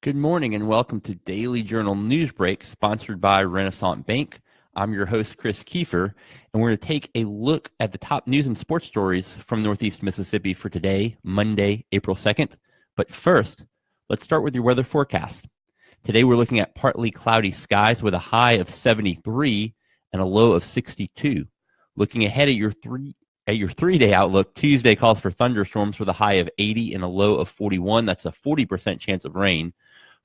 Good morning and welcome to Daily Journal Newsbreak, sponsored by Renaissance Bank. I'm your host, Chris Kiefer, and we're going to take a look at the top news and sports stories from Northeast Mississippi for today, Monday, April 2nd. But first, let's start with your weather forecast. Today we're looking at partly cloudy skies with a high of 73 and a low of 62. Looking ahead at your three-day outlook, Tuesday calls for thunderstorms with a high of 80 and a low of 41. That's a 40% chance of rain.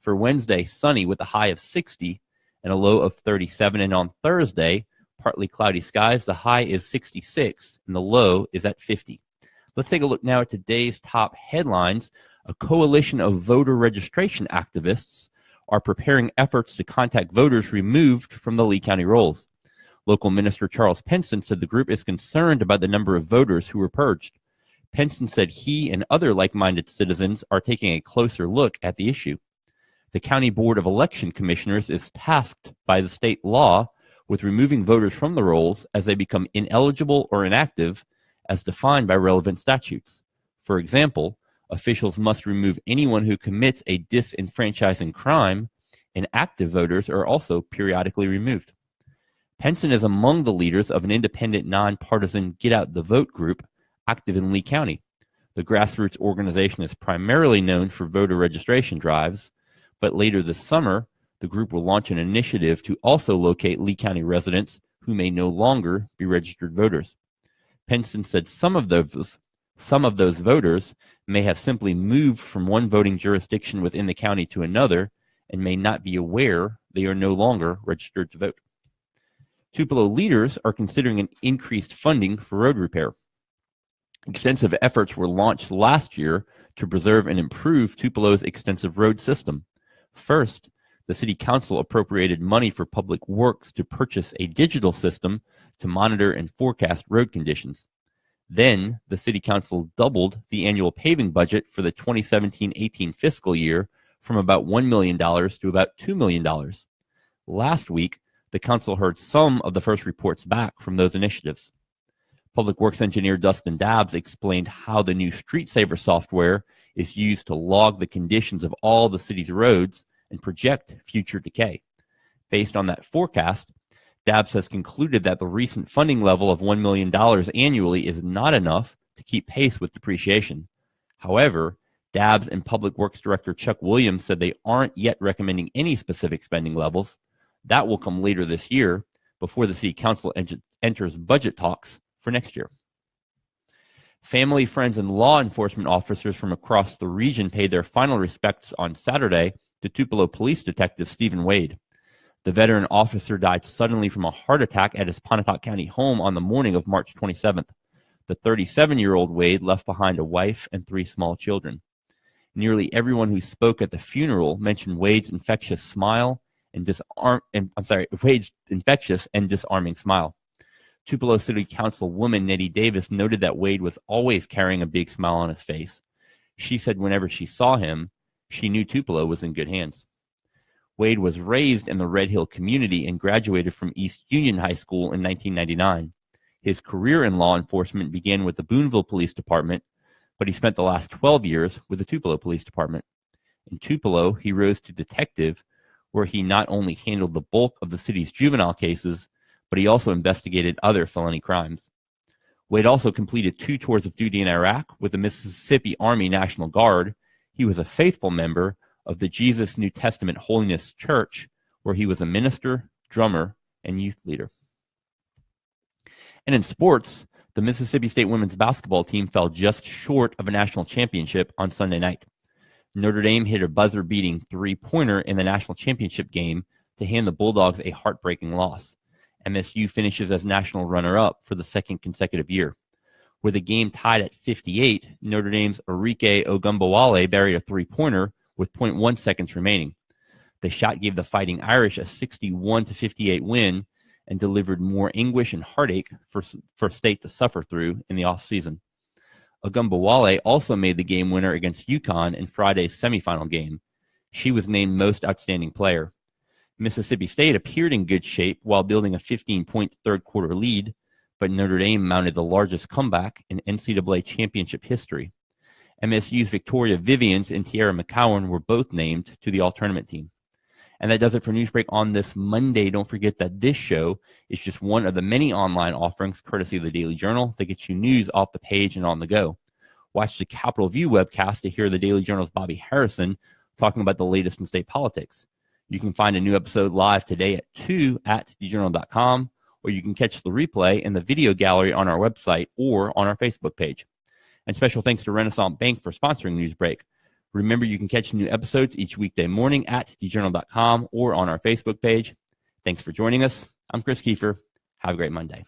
For Wednesday, sunny with a high of 60 and a low of 37. And on Thursday, partly cloudy skies. The high is 66 and the low is at 50. Let's take a look now at today's top headlines. A coalition of voter registration activists are preparing efforts to contact voters removed from the Lee County rolls. Local Minister Charles Penson said the group is concerned about the number of voters who were purged. Penson said he and other like-minded citizens are taking a closer look at the issue. The County Board of Election Commissioners is tasked by the state law with removing voters from the rolls as they become ineligible or inactive as defined by relevant statutes. For example, officials must remove anyone who commits a disenfranchising crime, and active voters are also periodically removed. Penson is among the leaders of an independent, nonpartisan Get Out the Vote group active in Lee County. The grassroots organization is primarily known for voter registration drives, but later this summer, the group will launch an initiative to also locate Lee County residents who may no longer be registered voters. Penson said some of those voters may have simply moved from one voting jurisdiction within the county to another and may not be aware they are no longer registered to vote. Tupelo leaders are considering an increased funding for road repair. Extensive efforts were launched last year to preserve and improve Tupelo's extensive road system. First, the City Council appropriated money for public works to purchase a digital system to monitor and forecast road conditions. Then, the City Council doubled the annual paving budget for the 2017-18 fiscal year from about $1 million to about $2 million. Last week, the Council heard some of the first reports back from those initiatives. Public Works engineer Dustin Dabbs explained how the new Street Saver software is used to log the conditions of all the city's roads and project future decay. Based on that forecast, Dabbs has concluded that the recent funding level of $1 million annually is not enough to keep pace with depreciation. However, Dabbs and Public Works Director Chuck Williams said they aren't yet recommending any specific spending levels. That will come later this year before the City Council enters budget talks for next year. Family, friends, and law enforcement officers from across the region paid their final respects on Saturday to Tupelo Police Detective Stephen Wade. The veteran officer died suddenly from a heart attack at his Pontotoc County home on the morning of March 27th. The 37-year-old Wade left behind a wife and 3 small children. Nearly everyone who spoke at the funeral mentioned Wade's infectious and disarming smile. Tupelo City Councilwoman Nettie Davis noted that Wade was always carrying a big smile on his face. She said whenever she saw him, she knew Tupelo was in good hands. Wade was raised in the Red Hill community and graduated from East Union High School in 1999. His career in law enforcement began with the Boonville Police Department, but he spent the last 12 years with the Tupelo Police Department. In Tupelo, he rose to detective, where he not only handled the bulk of the city's juvenile cases, but he also investigated other felony crimes. Wade also completed 2 tours of duty in Iraq with the Mississippi Army National Guard. He was a faithful member of the Jesus New Testament Holiness Church, where he was a minister, drummer, and youth leader. And in sports, the Mississippi State women's basketball team fell just short of a national championship on Sunday night. Notre Dame hit a buzzer-beating 3-pointer in the national championship game to hand the Bulldogs a heartbreaking loss. MSU finishes as national runner-up for the second consecutive year. With the game tied at 58, Notre Dame's Arike Ogumbawale buried a 3-pointer with 0.1 seconds remaining. The shot gave the Fighting Irish a 61-58 win and delivered more anguish and heartache for State to suffer through in the offseason. Ogumbawale also made the game winner against UConn in Friday's semifinal game. She was named Most Outstanding Player. Mississippi State appeared in good shape while building a 15-point third-quarter lead, but Notre Dame mounted the largest comeback in NCAA championship history. MSU's Victoria Vivians and Tiara McCowan were both named to the all-tournament team. And that does it for Newsbreak on this Monday. Don't forget that this show is just one of the many online offerings courtesy of the Daily Journal that gets you news off the page and on the go. Watch the Capitol View webcast to hear the Daily Journal's Bobby Harrison talking about the latest in state politics. You can find a new episode live today at 2 at djournal.com, or you can catch the replay in the video gallery on our website or on our Facebook page. And special thanks to Renaissance Bank for sponsoring Newsbreak. Remember, you can catch new episodes each weekday morning at djournal.com or on our Facebook page. Thanks for joining us. I'm Chris Kiefer. Have a great Monday.